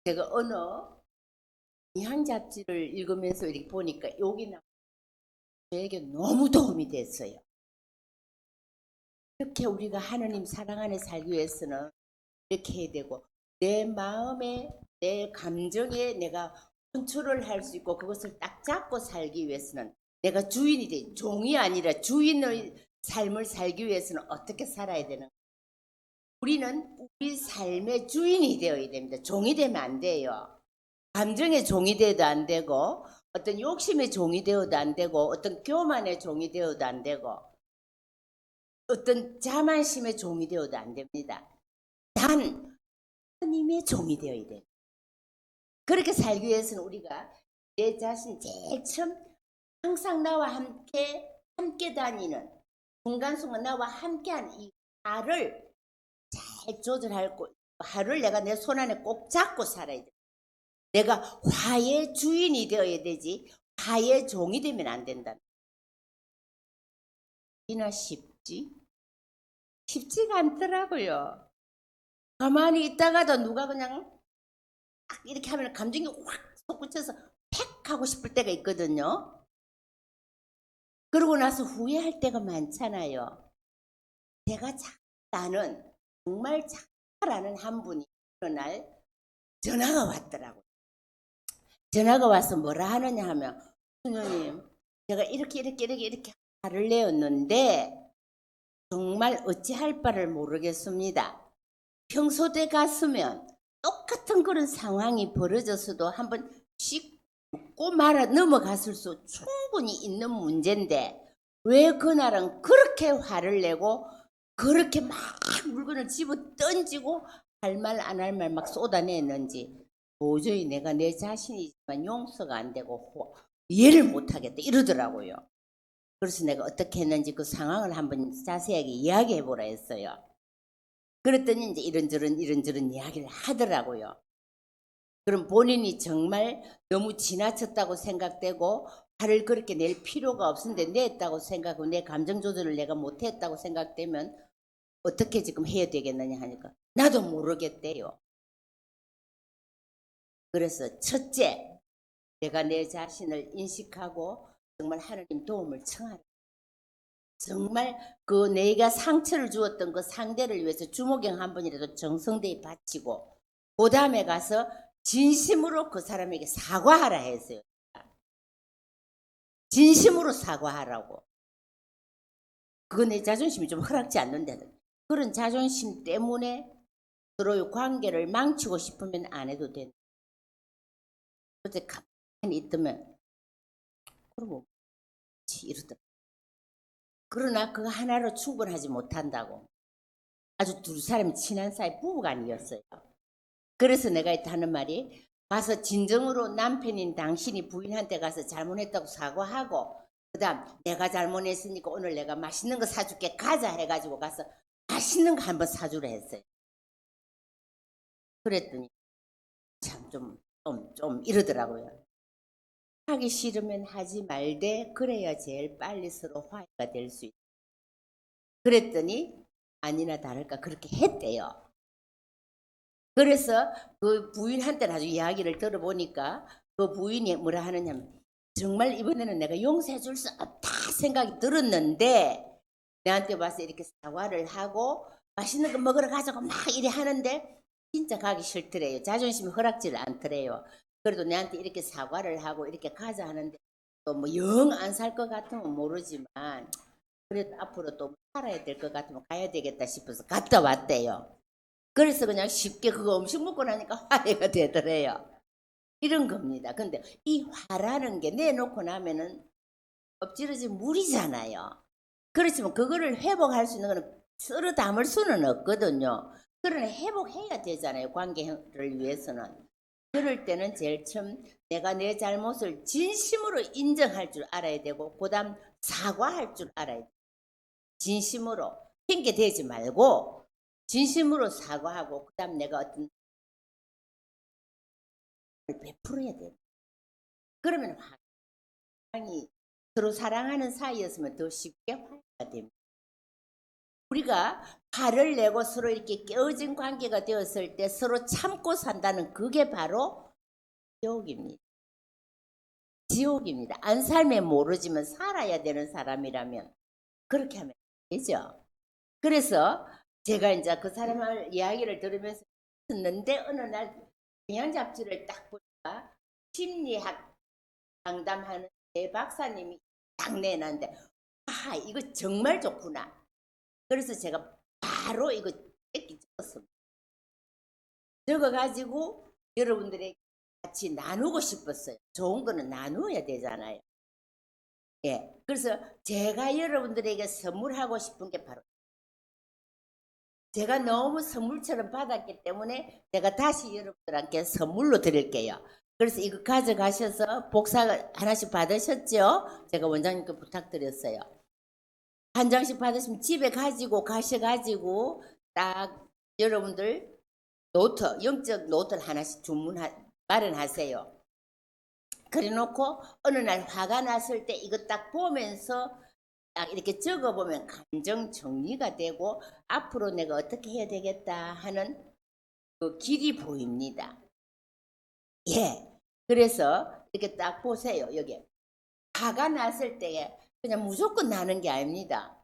제가 어느 미향 잡지를 읽으면서 이렇게 보니까 여기 나 저에게 너무 도움이 됐어요. 이렇게 우리가 하느님 사랑 안에 살기 위해서는 이렇게 해야 되고, 내 마음에 내 감정에 내가 컨트롤 할 수 있고, 그것을 딱 잡고 살기 위해서는 내가 주인이 돼, 종이 아니라 주인의 삶을 살기 위해서는 어떻게 살아야 되는, 우리는 우리 삶의 주인이 되어야 됩니다. 종이 되면 안 돼요. 감정의 종이 되어도 안 되고, 어떤 욕심의 종이 되어도 안 되고, 어떤 교만의 종이 되어도 안 되고, 어떤 자만심의 종이 되어도 안 됩니다. 단 하나님의 종이 되어야 돼요. 그렇게 살기 위해서는 우리가 내 자신 제일 처음 항상 나와 함께 다니는, 순간순간 나와 함께한 이 화를 잘 조절하고, 화를 내가 내 손 안에 꼭 잡고 살아야 돼. 내가 화의 주인이 되어야 되지 화의 종이 되면 안 된다. 이나 쉽지가 않더라고요. 가만히 있다가도 누가 그냥 딱 이렇게 하면 감정이 확 솟구쳐서 팩 하고 싶을 때가 있거든요. 그러고 나서 후회할 때가 많잖아요. 제가 나는 정말 잘하는 한 분이 어느 날 전화가 왔더라고요. 전화가 와서 뭐라 하느냐 하면, 수녀님, 제가 이렇게 화를 내었는데 정말 어찌할 바를 모르겠습니다. 평소때 갔으면 똑같은 그런 상황이 벌어졌어도 한번 씩 웃고 말아 넘어갔을 수 충분히 있는 문제인데, 왜 그날은 그렇게 화를 내고 그렇게 막 물건을 집어 던지고 할 말 안 할 말 막 쏟아내는지 도저히 내가 내 자신이지만 용서가 안 되고 이해를 못하겠다 이러더라고요. 그래서 내가 어떻게 했는지 그 상황을 한번 자세하게 이야기해 보라 했어요. 그랬더니 이제 이런저런 이야기를 하더라고요. 그럼 본인이 정말 너무 지나쳤다고 생각되고 화를 그렇게 낼 필요가 없는데 냈다고 생각하고 내 감정 조절을 내가 못했다고 생각되면 어떻게 지금 해야 되겠느냐 하니까 나도 모르겠대요. 그래서 첫째, 내가 내 자신을 인식하고 정말 하나님 도움을 청하라. 정말 그 내가 상처를 주었던 그 상대를 위해서 주모경 한 번이라도 정성되이 바치고, 그 다음에 가서 진심으로 그 사람에게 사과하라 했어요. 진심으로 사과하라고. 그거 내 자존심이 좀 허락지 않는다는, 그런 자존심 때문에 서로의 관계를 망치고 싶으면 안 해도 된다. 그때 가만히 있으면 그러고 이러더라. 그러나 그 하나로 충분하지 못한다고. 아주 두 사람이 친한 사이 부부간이었어요. 그래서 내가 하는 말이, 가서 진정으로 남편인 당신이 부인한테 가서 잘못했다고 사과하고, 그 다음 내가 잘못했으니까 오늘 내가 맛있는 거 사줄게 가자 해가지고 가서 맛있는 거 한번 사주라 했어요. 그랬더니 참 좀 이러더라고요. 하기 싫으면 하지 말되 그래야 제일 빨리 서로 화해가 될 수 있다. 그랬더니 아니나 다를까 그렇게 했대요. 그래서 그 부인한테 나중에 이야기를 들어보니까 그 부인이 뭐라 하느냐면, 정말 이번에는 내가 용서해 줄 수 없다 생각이 들었는데 내한테 와서 이렇게 사과를 하고 맛있는 거 먹으러 가자고 막 이래 하는데 진짜 가기 싫더래요. 자존심이 허락지를 않더래요. 그래도 내한테 이렇게 사과를 하고 이렇게 가자 하는데 또 뭐 영 안 살 것 같으면 모르지만 그래도 앞으로 또 살아야 될 것 같으면 가야 되겠다 싶어서 갔다 왔대요. 그래서 그냥 쉽게 그거 음식 먹고 나니까 화해가 되더래요. 이런 겁니다. 근데 이 화라는 게 내놓고 나면은 엎질러진 물이잖아요. 그렇지만 그거를 회복할 수 있는 거는 서로 담을 수는 없거든요. 그러나 회복해야 되잖아요. 관계를 위해서는. 그럴 때는 제일 처음 내가 내 잘못을 진심으로 인정할 줄 알아야 되고, 그 다음 사과할 줄 알아야 돼요. 진심으로 핑계 대지 말고 진심으로 사과하고, 그 다음 내가 어떤 걸 베풀어야 돼요. 그러면 화랑이, 서로 사랑하는 사이였으면 더 쉽게 화해가 됩니다. 우리가 화를 내고 서로 이렇게 깨어진 관계가 되었을 때 서로 참고 산다는 그게 바로 지옥입니다. 지옥입니다. 안 살면 모르지만 살아야 되는 사람이라면 그렇게 하면 되죠. 그래서 제가 이제 그 사람을 이야기를 들으면서 듣는데 어느 날 영양 잡지를 딱 보니까 심리학 상담하는 대 박사님이 딱 내놨는데 아 이거 정말 좋구나. 그래서 제가 바로 이거 떼기 적었습니다. 적어가지고 여러분들에게 같이 나누고 싶었어요. 좋은 거는 나누어야 되잖아요. 예. 그래서 제가 여러분들에게 선물하고 싶은 게 바로 제가 너무 선물처럼 받았기 때문에 제가 다시 여러분들한테 선물로 드릴게요. 그래서 이거 가져가셔서 복사 하나씩 받으셨죠? 제가 원장님께 부탁드렸어요. 한 장씩 받으시면 집에 가지고 가셔가지고 딱 여러분들 노트, 영적 노트를 하나씩 마련하세요. 그래 놓고 어느 날 화가 났을 때 이거 딱 보면서 딱 이렇게 적어보면 감정 정리가 되고 앞으로 내가 어떻게 해야 되겠다 하는 그 길이 보입니다. 예. 그래서 이렇게 딱 보세요. 여기 화가 났을 때 그냥 무조건 나는 게 아닙니다.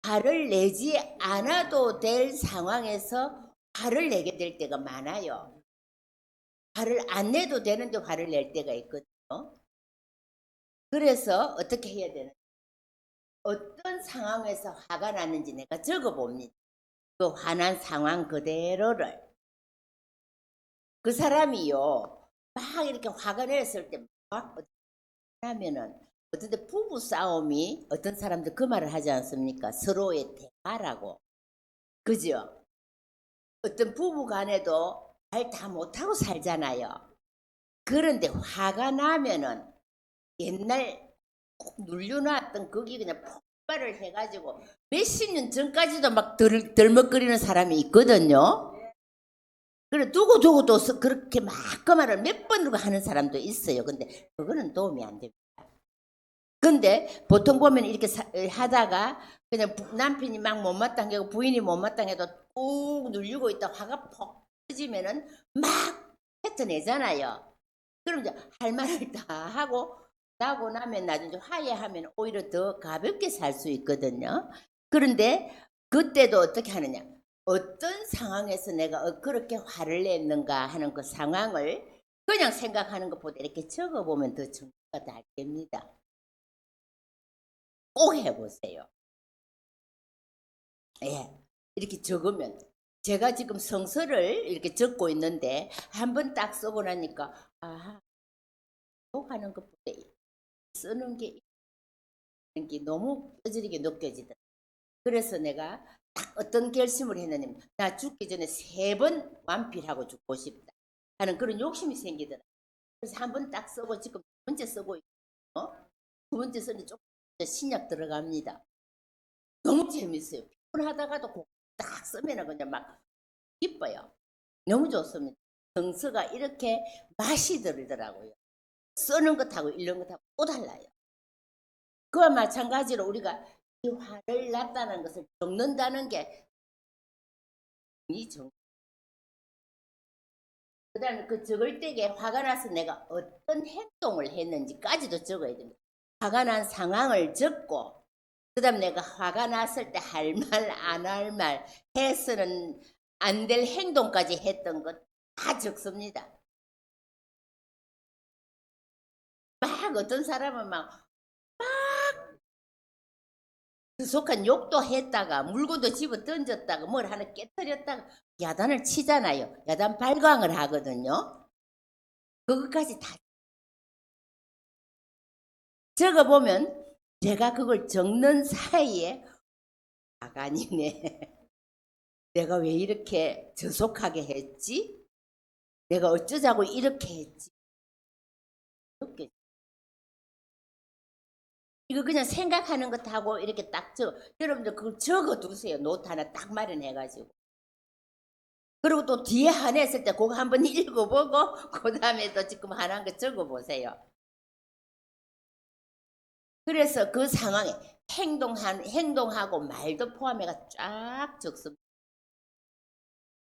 화를 내지 않아도 될 상황에서 화를 내게 될 때가 많아요. 화를 안 내도 되는데 화를 낼 때가 있거든요. 그래서 어떻게 해야 되나? 어떤 상황에서 화가 났는지 내가 적어봅니다. 그 화난 상황 그대로를. 그 사람이요. 막 이렇게 화가 냈을 때 막 하면은 어떤 때 부부 싸움이 어떤 사람들 그 말을 하지 않습니까? 서로의 대화라고. 그죠? 어떤 부부 간에도 말 다 못하고 살잖아요. 그런데 화가 나면은 옛날 꼭 눌려놨던 거기 그냥 폭발을 해가지고 몇십 년 전까지도 막 덜먹거리는 사람이 있거든요. 그래 두고 또 그렇게 막 그 말을 몇 번을 하는 사람도 있어요. 근데 그거는 도움이 안 됩니다. 근데 보통 보면 이렇게 하다가 그냥 남편이 막 못마땅하고 부인이 못마땅해도 꾹 눌리고 있다 화가 폭 터지면은 막 뱉어내잖아요. 그럼 이제 할 말을 다 하고 나고 나면 나중에 화해하면 오히려 더 가볍게 살 수 있거든요. 그런데 그때도 어떻게 하느냐? 어떤 상황에서 내가 그렇게 화를 냈는가 하는 그 상황을 그냥 생각하는 것보다 이렇게 적어보면 더 정리가 잘 됩니다. 꼭 해보세요. 예. 이렇게 적으면 제가 지금 성서를 이렇게 적고 있는데 한번 딱 써고 나니까 아, 하는 것보다 쓰는 게 너무 뼈저리게 느껴지더라고요. 그래서 내가 딱 어떤 결심을 했느냐면 나 죽기 전에 3번 완필하고 죽고 싶다 하는 그런 욕심이 생기더라고요. 그래서 한 번 딱 쓰고 지금 두 번째 쓰고 있고 두 번째 쓰니 조금 신약 들어갑니다. 너무 재밌어요. 피곤하다가도 딱 쓰면 그냥 막 기뻐요. 너무 좋습니다. 성서가 이렇게 맛이 들더라고요. 쓰는 것하고 읽는 것하고 또 달라요. 그와 마찬가지로 우리가 이 화를 냈다는 것을 적는다는 게 그다음에 그 적을 때에 화가 나서 내가 어떤 행동을 했는지까지도 적어야 됩니다. 화가 난 상황을 적고 그다음 내가 화가 났을 때 할 말, 안 할 말, 해서는 안 될 행동까지 했던 것 다 적습니다. 막 어떤 사람은 막 속한 욕도 했다가 물건도 집어 던졌다가 뭘 하나 깨뜨렸다가 야단을 치잖아요. 야단 발광을 하거든요. 그것까지 다 적어보면 제가 그걸 적는 사이에 아가니네. 내가 왜 이렇게 저속하게 했지? 내가 어쩌자고 이렇게 했지? 이거 그냥 생각하는 것하고 이렇게 딱 적어. 여러분들 그걸 적어 두세요. 노트 하나 딱 마련해가지고. 그리고 또 뒤에 하나 했을 때 그거 한번 읽어보고 그 다음에 또 지금 하나 한 거 적어보세요. 그래서 그 상황에 행동하고 말도 포함해가 쫙 적습니다.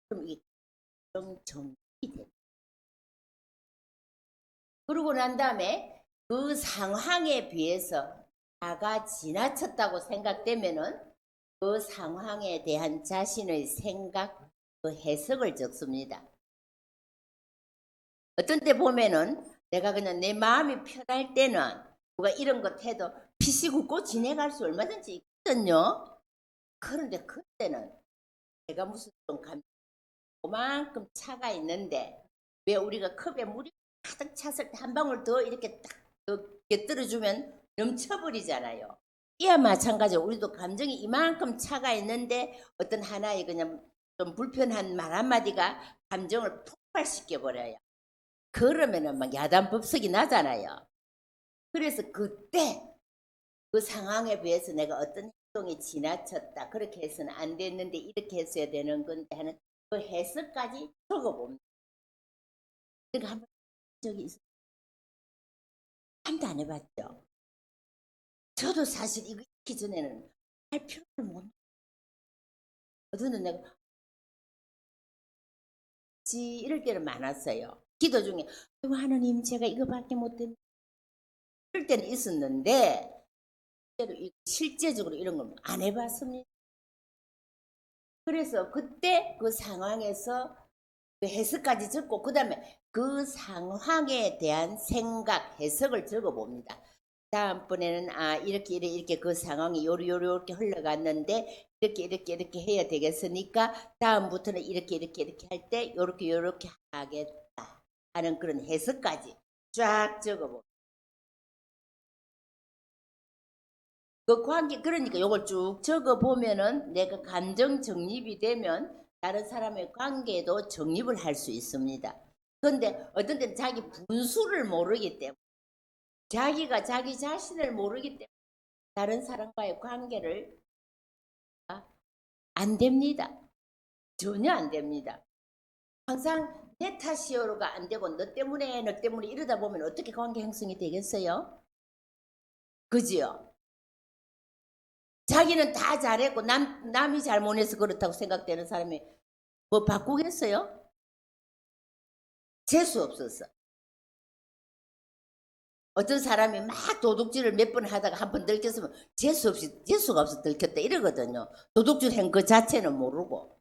그럼 이게 좀 정리이 돼요. 그러고 난 다음에 그 상황에 비해서 나가 지나쳤다고 생각되면은 그 상황에 대한 자신의 생각, 그 해석을 적습니다. 어떤 때 보면은 내가 그냥 내 마음이 편할 때는 누가 이런 것 해도 피식 웃고 지내갈 수 얼마든지 있거든요. 그런데 그때는 내가 무슨 좀 그만큼 차가 있는데 왜 우리가 컵에 물이 가득 찼을 때 한 방울 더 이렇게 딱 곁들여주면 넘쳐버리잖아요. 이와 마찬가지로 우리도 감정이 이만큼 차가 있는데 어떤 하나의 그냥 좀 불편한 말 한마디가 감정을 폭발시켜 버려요. 그러면은 막 야단법석이 나잖아요. 그래서 그때 그 상황에 비해서 내가 어떤 행동이 지나쳤다. 그렇게 해서는 안 됐는데 이렇게 했어야 되는 건데 하는 그 해석까지 적어봅니다. 그러니까 한번 적이 있어요. 한 번도 안 해봤죠. 저도 사실 이거 있기 전에는 할 필요를 못. 어떤 내가 이럴 때는 많았어요. 기도 중에 하나님 제가 이거밖에 못했는데 이럴 때는 있었는데 실제적으로 이런 걸 안 해봤습니다. 그래서 그때 그 상황에서 그 해석까지 적고 그 다음에 그 상황에 대한 생각, 해석을 적어봅니다. 다음번에는 이렇게 그 상황이 요렇게 흘러갔는데 이렇게 해야 되겠으니까 다음부터는 이렇게 할 때 요렇게 하겠다 하는 그런 해석까지 쫙 적어봅니다. 그 관계 그러니까 요걸 쭉 적어보면은 내가 감정 정립이 되면 다른 사람의 관계에도 정립을 할 수 있습니다. 그런데 어떤 때는 자기 분수를 모르기 때문에 자기가 자기 자신을 모르기 때문에 다른 사람과의 관계를 안 됩니다. 전혀 안 됩니다. 항상 내 탓이요가 안 되고 너 때문에 이러다 보면 어떻게 관계 형성이 되겠어요? 그지요? 자기는 다 잘했고 남이 잘못해서 그렇다고 생각되는 사람이 뭐 바꾸겠어요? 재수 없었어. 어떤 사람이 막 도둑질을 몇 번 하다가 한 번 들켰으면 재수가 없어 들켰다 이러거든요. 도둑질 한 그 자체는 모르고.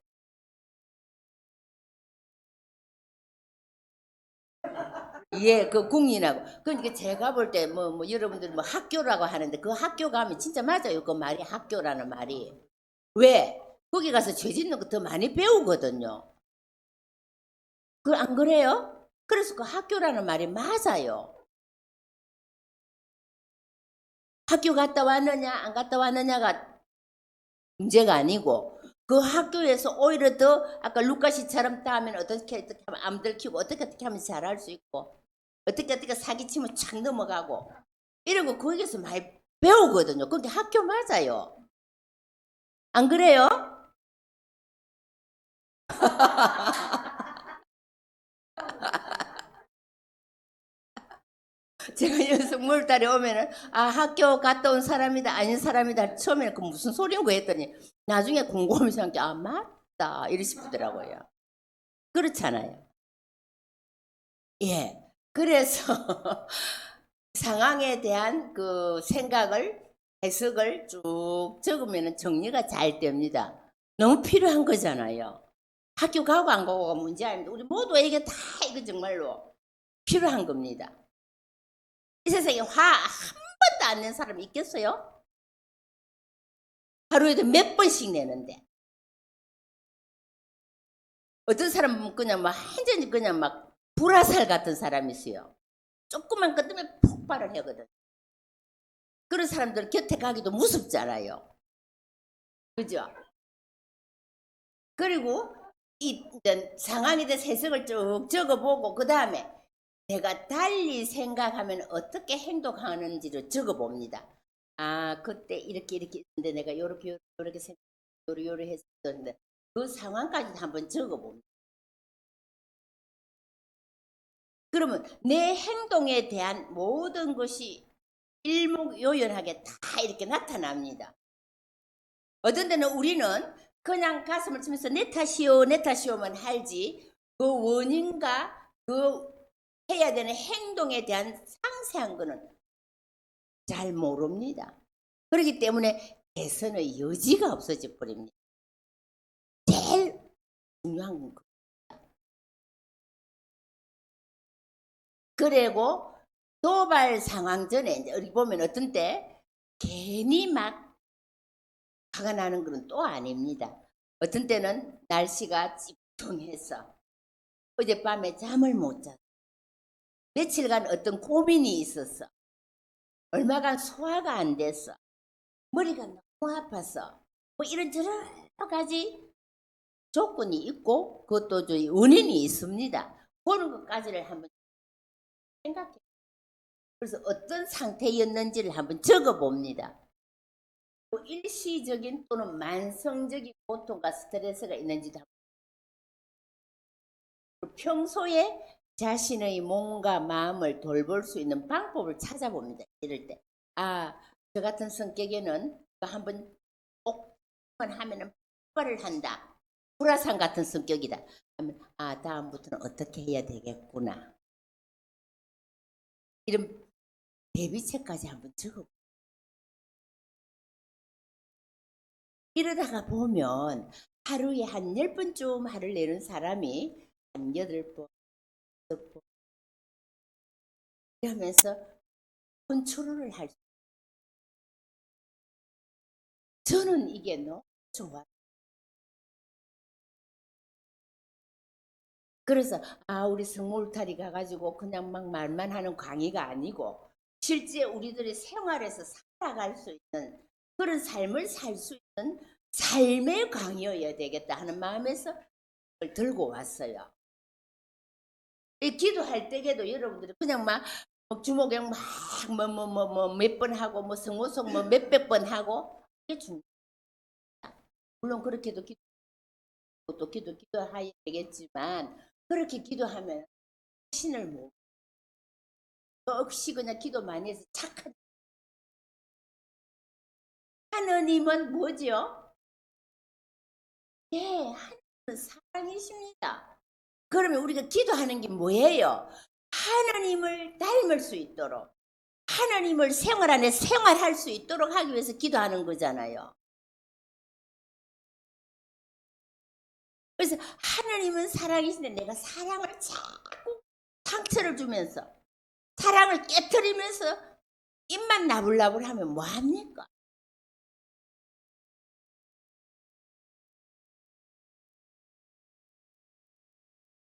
예, 그 국민하고. 그러니까 제가 볼 때 여러분들 뭐 학교라고 하는데 그 학교 가면 진짜 맞아요. 그 말이 학교라는 말이. 왜? 거기 가서 죄 짓는 거 더 많이 배우거든요. 그 안 그래요? 그래서 그 학교라는 말이 맞아요. 학교 갔다 왔느냐 안 갔다 왔느냐가 문제가 아니고 그 학교에서 오히려 더 아까 루카 씨처럼 따면 어떻게 하면 안 들키고 어떻게 하면 잘할 수 있고 어떻게 사기치면 착 넘어가고 이런 거 거기서 많이 배우거든요. 그게 학교 맞아요. 안 그래요? 제가 연습 월달에 오면은 학교 갔다 온 사람이다 아닌 사람이다 처음에는 그 무슨 소리인고 했더니 나중에 궁금해서 맞다 이러 싶더라고요. 그렇잖아요. 예. 그래서 상황에 대한 그 생각을 해석을 쭉 적으면 정리가 잘 됩니다. 너무 필요한 거잖아요. 학교 가고 안 가고가 문제 아닙니다. 우리 모두에게 다 이거 정말로 필요한 겁니다. 이 세상에 화 한 번도 안 낸 사람이 있겠어요? 하루에도 몇 번씩 내는데 어떤 사람은 그냥 막 완전히 그냥 막 불화살 같은 사람이 있어요. 조금만 것 때문에 폭발을 하거든. 그런 사람들 곁에 가기도 무섭잖아요. 그죠? 그리고 이 상황에 대해서 해석을 쭉 적어보고 그 다음에 내가 달리 생각하면 어떻게 행동하는지를 적어봅니다. 그때 이렇게 했는데 내가 요렇게 생각, 요렇게 했었는데 그 상황까지 한번 적어봅니다. 그러면 내 행동에 대한 모든 것이 일목요연하게 다 이렇게 나타납니다. 어떤 데는 우리는 그냥 가슴을 치면서 내 탓이요 내 탓이요만 할지 그 원인과 그 해야 되는 행동에 대한 상세한 거는 잘 모릅니다. 그렇기 때문에 개선의 여지가 없어져 버립니다. 제일 중요한 건 그리고 도발 상황 전에 이제 우리 보면 어떤 때 괜히 막 화가 나는 건 또 아닙니다. 어떤 때는 날씨가 찌뿌둥해서 어젯밤에 잠을 못 잤어. 며칠간 어떤 고민이 있었어. 얼마간 소화가 안 됐어. 머리가 너무 아파서 뭐 이런 여러 가지 조건이 있고 그것도 원인이 있습니다. 그런 것까지를 한번 생각해. 그래서 어떤 상태였는지를 한번 적어봅니다. 일시적인 또는 만성적인 고통과 스트레스가 있는지도 평소에 자신의 몸과 마음을 돌볼 수 있는 방법을 찾아봅니다. 이럴 때, 저 같은 성격에는 한번 꼭 하면은 폭발을 한다. 불화상 같은 성격이다. 하면 다음부터는 어떻게 해야 되겠구나. 이런 대비책까지 한번 적어. 이러다가 보면 하루에 한 10번쯤 화를 내는 사람이 한 8번, 10번 이러면서 컨트롤을 할 수. 저는 이게 너무 좋아요. 그래서 우리 성모울타리 가가지고 그냥 막 말만 하는 강의가 아니고 실제 우리들의 생활에서 살아갈 수 있는 그런 삶을 살 수 있는 삶의 강의여야 되겠다 하는 마음에서 들고 왔어요. 이 기도할 때에도 여러분들이 그냥 막 주먹에 막 몇 번 하고 뭐 성모송 뭐 몇백 번 하고 이게 중요합니다. 물론 그렇게도 기도해야 되겠지만 그렇게 기도하면 신을 못 없이 그냥 기도 많이 해서 착한 하느님은 뭐죠? 예, 하나님은 사랑이십니다. 그러면 우리가 기도하는 게 뭐예요? 하나님을 닮을 수 있도록 하나님을 생활 안에 생활할 수 있도록 하기 위해서 기도하는 거잖아요. 그래서 하나님은 사랑이신데 내가 사랑을 자꾸 상처를 주면서 사랑을 깨트리면서 입만 나불나불 하면 뭐합니까?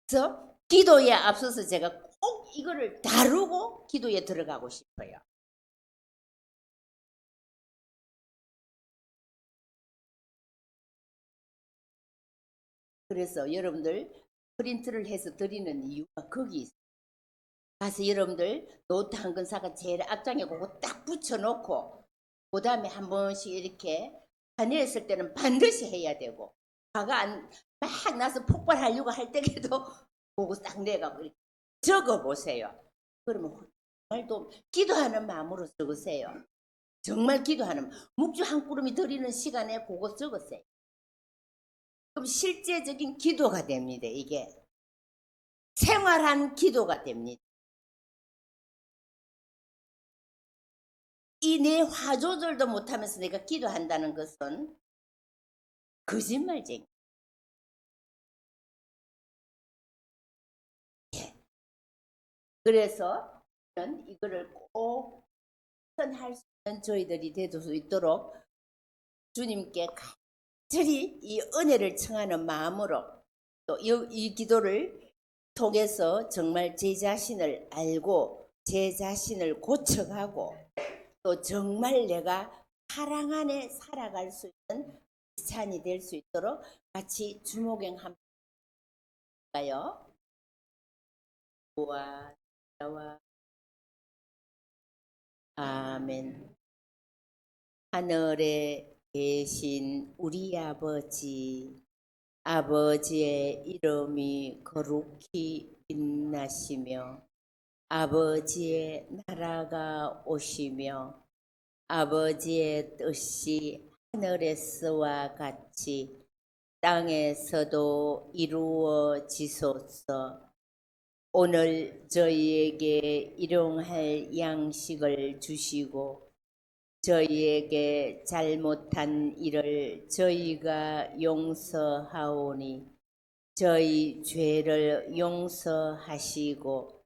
그래서 기도에 앞서서 제가 꼭 이거를 다루고 기도에 들어가고 싶어요. 그래서 여러분들 프린트를 해서 드리는 이유가 거기 있어요. 가서 여러분들 노트 한 권 사가 제일 앞장에 그거 딱 붙여놓고 그 다음에 한 번씩 이렇게 화내었을 때는 반드시 해야 되고 화가 막 나서 폭발하려고 할 때에도 그거 딱 내가 적어보세요. 그러면 정말 또 기도하는 마음으로 적으세요. 정말 기도하는 묵주 한 구름이 들이는 시간에 그거 적으세요. 그럼 실제적인 기도가 됩니다. 이게 생활한 기도가 됩니다. 이 내 화 조절도 못하면서 내가 기도한다는 것은 거짓말쟁이. 그래서 이거를 꼭 실천할 수 있는 저희들이 될 수 있도록 주님께 간절히 이 은혜를 청하는 마음으로 또 이 기도를 통해서 정말 제 자신을 알고 제 자신을 고쳐가고 또 정말 내가 사랑 안에 살아갈 수 있는 크리스찬이 될 수 있도록 같이 주목행 한번 할까요? 보아 나와 아멘. 하늘에 계신 우리 아버지, 아버지의 이름이 거룩히 빛나시며 아버지의 나라가 오시며 아버지의 뜻이 하늘에서와 같이 땅에서도 이루어지소서. 오늘 저희에게 일용할 양식을 주시고 저희에게 잘못한 일을 저희가 용서하오니 저희 죄를 용서하시고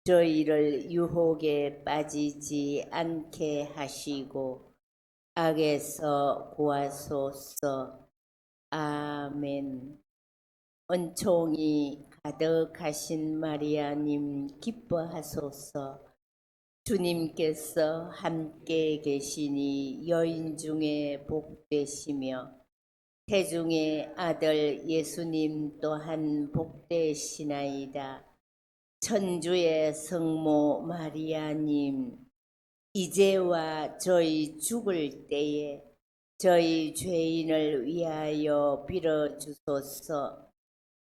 저희를 유혹에 빠지지 않게 하시고 악에서 구하소서. 아멘. 은총이 가득하신 마리아님 기뻐하소서. 주님께서 함께 계시니 여인 중에 복되시며 태중의 아들 예수님 또한 복되시나이다. 천주의 성모 마리아님, 이제와 저희 죽을 때에 저희 죄인을 위하여 빌어주소서.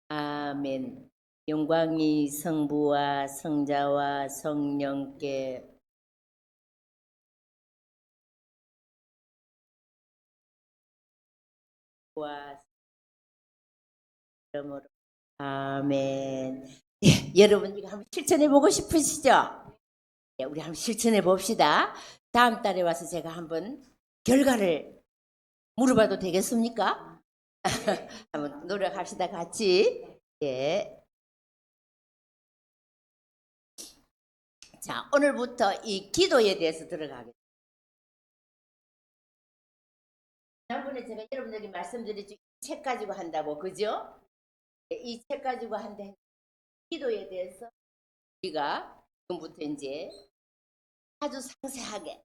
아멘. 영광이 성부와 성자와 성령께 와 이름으로 아멘. 예, 여러분 이거 한번 실천해 보고 싶으시죠? 예, 우리 한번 실천해 봅시다. 다음 달에 와서 제가 한번 결과를 물어봐도 되겠습니까? 한번 노력합시다 같이. 예. 자, 오늘부터 이 기도에 대해서 들어가겠습니다. 지난번에 제가 여러분에게 말씀드렸죠. 이 책 가지고 한다고, 그죠? 이 책 가지고 한데 기도에 대해서 우리가 지금부터 이제 아주 상세하게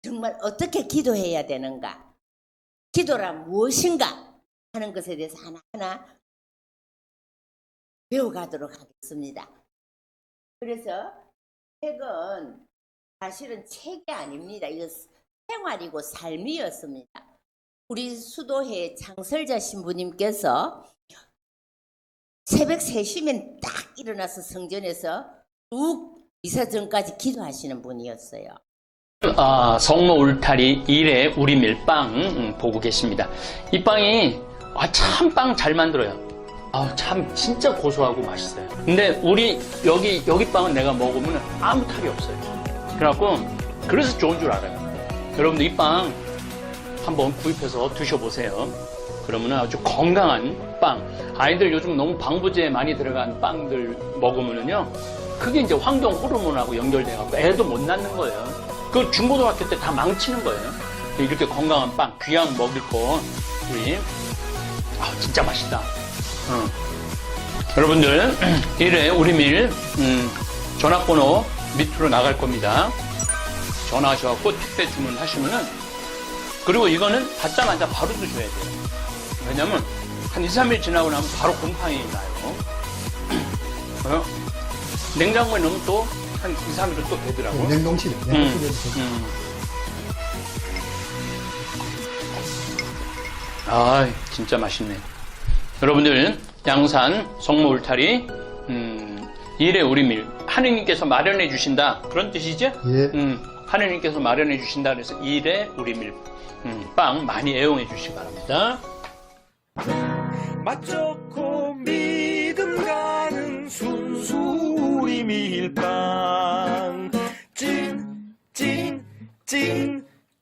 정말 어떻게 기도해야 되는가, 기도란 무엇인가 하는 것에 대해서 하나하나 배워가도록 하겠습니다. 그래서 책은 사실은 책이 아닙니다. 이거 생활이고 삶이었습니다. 우리 수도회 장설자 신부님께서 새벽 3시면 딱 일어나서 성전에서 쭉 미사 전까지 기도하시는 분이었어요. 성모 울타리 1회 우리 밀빵 보고 계십니다. 이 빵이 참 빵 잘 만들어요. 참 진짜 고소하고 맛있어요. 근데 우리 여기 빵은 내가 먹으면 아무 탈이 없어요. 그래서 좋은 줄 알아요. 여러분들 이 빵 한번 구입해서 드셔보세요. 그러면 아주 건강한 빵. 아이들 요즘 너무 방부제 많이 들어간 빵들 먹으면은요, 그게 이제 환경 호르몬하고 연결돼갖고 애도 못 낳는 거예요. 그 중고등학교 때 다 망치는 거예요. 이렇게 건강한 빵, 귀한 먹을 거, 우리, 진짜 맛있다. 여러분들, 1회 우리밀, 전화번호 밑으로 나갈 겁니다. 전화하셔갖고 택배 주문하시면은, 그리고 이거는 받자마자 바로 드셔야 돼요. 왜냐면, 한 2, 3일 지나고 나면 바로 곰팡이 나요. 냉장고에 넣으면 또 한 2, 3일은 또 되더라고요. 냉동실에. 진짜 맛있네. 여러분들, 양산 성모 울타리 1회 우리밀 하느님께서 마련해 주신다, 그런 뜻이죠? 예. 하느님께서 마련해 주신다 그래서 1회 우리밀 빵 많이 애용해 주시기 바랍니다. 맛 좋고 믿음 가는 순수 우리 밀빵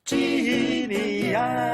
찐이야.